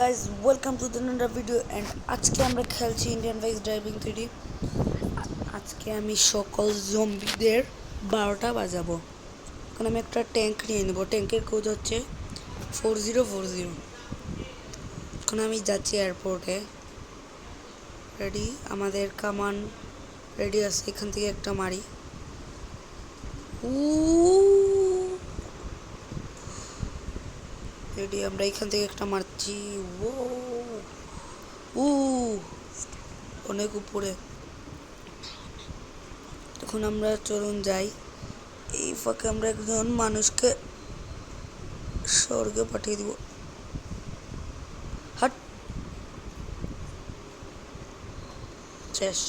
guys, welcome to the another video and আজকে আমরা খেলছি ইন্ডিয়ান বাইক ড্রাইভিং 3D। আজকে আমি সকল জম্বিদের 12টা বাজাবো। এখন আমি একটা ট্যাঙ্ক নিয়ে নেব। ট্যাঙ্কের কোড হচ্ছে 4040। এখন আমি যাচ্ছি এয়ারপোর্টে। রেডি, আমাদের কামান রেডি আছে। এখান থেকে একটা মারি। রেডি, আমরা এখান থেকে একটা মারছি। ও অনেক উপরে। এখন আমরা চলুন যাই। এই ফাঁকে আমরা একজন মানুষকে স্বর্গে পাঠিয়ে দিব। হাট, শেষ।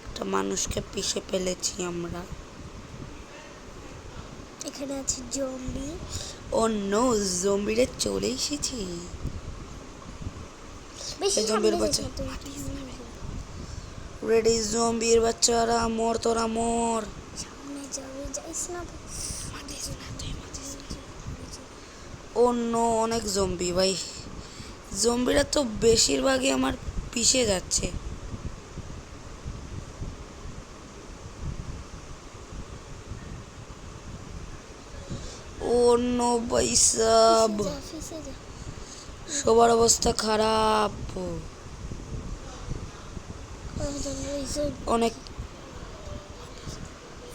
একটা মানুষকে পিষে ফেলেছি আমরা। এখানে আছে জম্বি। ও নো, জম্বিরে চলে এসেছি। বেশি জম্বির সামনে বাচ্চা যেতে হবে। রেডি, জম্বির বাচ্চারা মর, তোরা মর। সামনে যাবে, যাইস না। ও নো, অনেক জম্বি ভাই। জম্বিরা তো বেশিরভাগই আমার পিষে যাচ্ছে। ও নো ভাই সাব, সবার অবস্থা খারাপ। অনেক।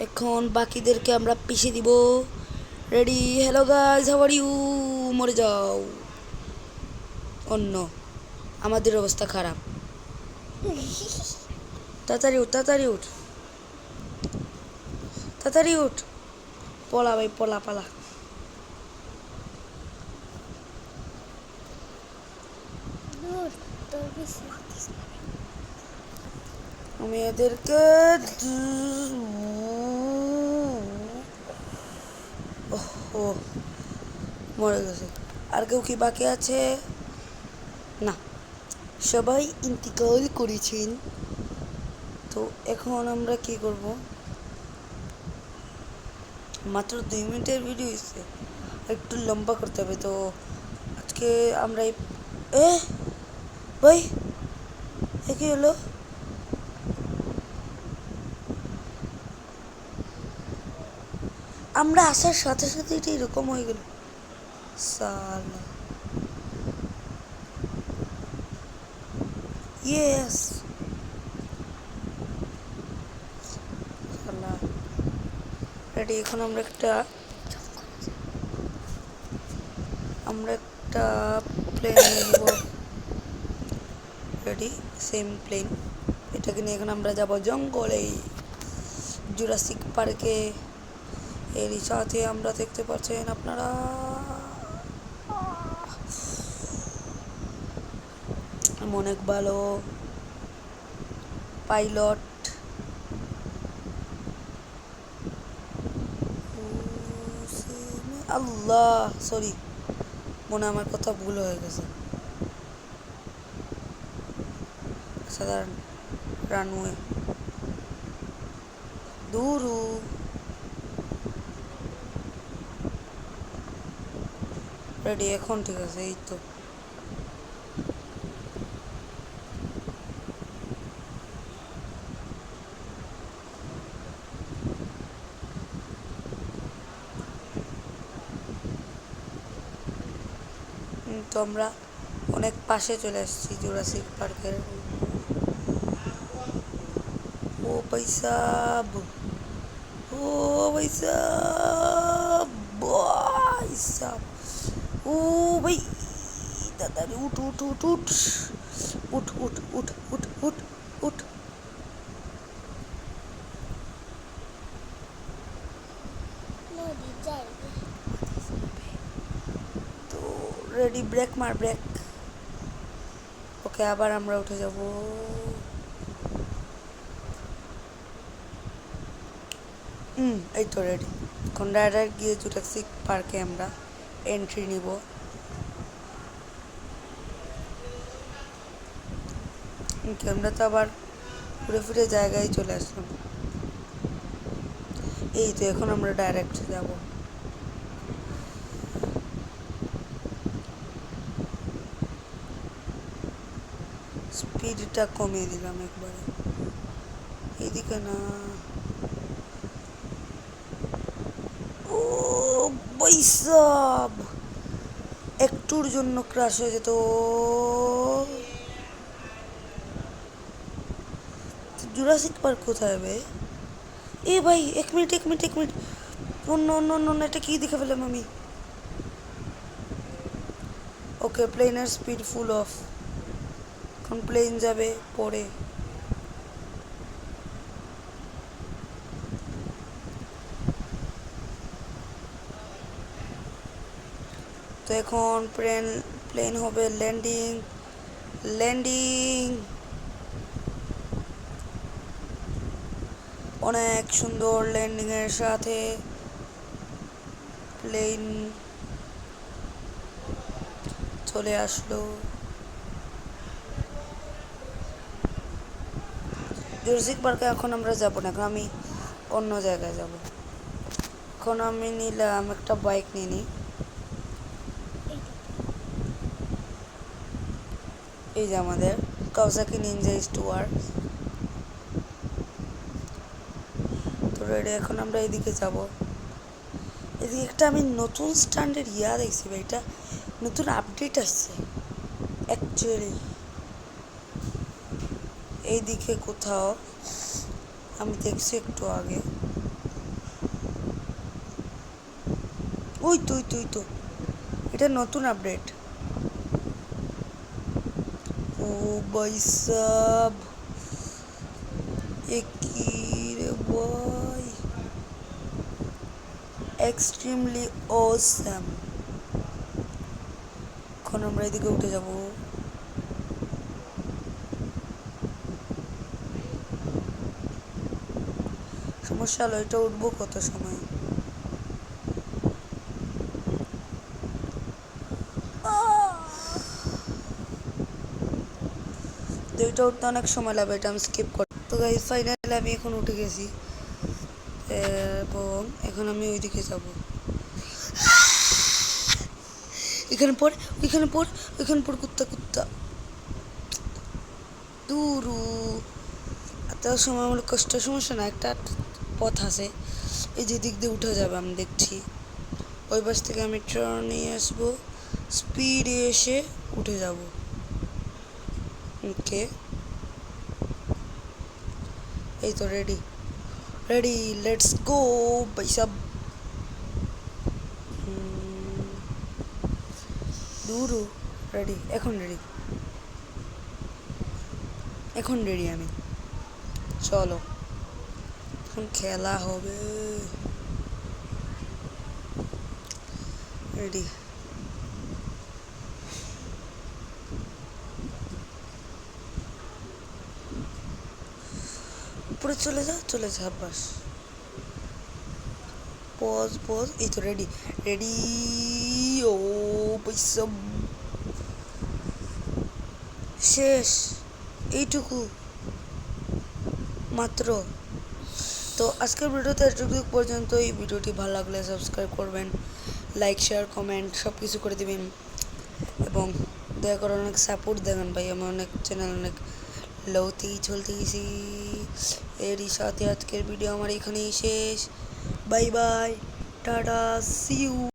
এখন বাকিদেরকে আমরা পিষে দিব। Ready, hello guys, how are you? মরে যাও। অন্য আমাদের অবস্থা খারাপ। তাড়াতাড়ি উঠ, তাড়াতাড়ি উঠ, তাড়াতাড়ি উঠ। পলা ভাই, পলা পালা। আমি এদেরকে ও মরে গেছে। আর কেউ কি বাকি আছে? না, সবাই ইন্তিকাল করেছেন। তো এখন আমরা কি করব? মাত্র 2 মিনিটের ভিডিও হয়েছে, একটু লম্বা করতে হবে। তো আজকে আমরা ভাই কি হলো? আমরা আসার সাথে সাথে এটা এরকম হয়ে গেল। সালা, ইয়েস। সালা রেডি, এখন আমরা একটা প্লেন নিয়ে নেব। Ready, same plane. এটাকে নিয়ে এখন আমরা যাব জঙ্গলে, জুরাসিক পার্কে। এরই সাথে আমরা দেখতে পাচ্ছেন আপনারা অনেক ভালো পাইলট। আল্লাহ, সরি, মনে আমার কথা ভুল হয়ে গেছে। সাধারণ রানওয়ে দূরু। রেডি, এখন ঠিক আছে। এই তো তো আমরা অনেক পাশে চলে আসছি জুরাসিক পার্কের। ও ভাই সাব, ও ভাই সাব, ভাই সাব। ও ভাই, তাড়াতাড়ি উঠ উঠ উঠ উঠ উঠ উঠ উঠ উঠ উঠ উঠ। তো রেডি, ব্রেক মার, ব্রেক। ওকে, আবার আমরা উঠে যাব। এই তো রেডি। এখন ডাইরেক্ট গিয়ে জুরাসিক পার্কে আমরা এন্ট্রি নিব। আমরা তো আবার ঘুরে ফিরে জায়গায় চলে আসলাম। এই তো এখন আমরা ডাইরেক্ট যাব। স্পিডটা কমিয়ে দিলাম একবারে। এদিকে না, ও বৈসাব, একটুর জন্য ক্রাশ হয়ে যেত। জুরাসিক পার্ক কোথায় বে? এ ভাই, এক মিনিট এক মিনিট এক মিনিট, অন্য অন্য অন্য অন্য এটা কি দেখে ফেললাম আমি। ওকে, প্লেনের স্পিড ফুল অফ, এখন প্লেন যাবে পরে। তো এখন প্লেন হবে ল্যান্ডিং। ল্যান্ডিং অনেক সুন্দর ল্যান্ডিং এর সাথে প্লেন চলে আসলো। জুরাসিক পার্কে এখন আমরা যাব না, এখন আমি অন্য জায়গায় যাব। এখন আমি নিলাম একটা বাইক নিয়ে নিই। এই যে আমাদের কাওয়াসাকি নিনজা স্টুয়ার। তো রেডি, এখন আমরা এদিকে যাব। এদিকে একটা আমি নতুন স্ট্যান্ডার্ড দেখছি ভাই, এটা নতুন আপডেট আসছে অ্যাকচুয়ালি। এইদিকে কোথাও আমি দেখছি একটু আগে। ওই তো ওই তো ওই তো, এটা নতুন আপডেট। ও ভাই সাব, কি রে ভাই, এক্সট্রিমলি অসাম। এখন আমরা এদিকে উঠে যাব। সমস্যা হলো এটা উঠবো কত সময়। তো এটা উঠতে অনেক সময় লাগবে, এটা আমি স্কিপ করি। তো গাইস ফাইনালি আমি এখন উঠে গেছি এবং এখন আমি ওইদিকে যাব। এখানে পর, ওইখানে পর, ওইখানে পর, কুত্তা কুত্তা দূরু। এত সময় আমার কষ্ট, সমস্যা না, একটা পথ আছে এই যে দিক দিয়ে উঠে যাবে, আমি দেখছি। ওই পাশ থেকে আমি ট্রেন নিয়ে আসবো, স্পিডে এসে উঠে যাব। ওকে, এই তো রেডি রেডি, লেটস গো ভাই সাব। দূরু, রেডি, এখন রেডি, এখন রেডি আমি। চলো এখন খেলা হবে। রেডি, উপরে চলে যা চলে যা, বাস পজ পজ। এই তো রেডি রেডি। ও পয়সা শেষ, এইটুকু মাত্র। তো আজকের ভিডিওতে এতটুকু পর্যন্ত। এই ভিডিওটি ভালো লাগলে সাবস্ক্রাইব করবেন, লাইক শেয়ার কমেন্ট সব কিছু করে দিবেন এবং দয়া করে অনেক সাপোর্ট দেবেন ভাই। আমি অনেক চ্যানেল অনেক লোতেই চলতে গেছি। এরই সাথে আজকের ভিডিও আমার এখানেই শেষ। Bye bye, tata, see you.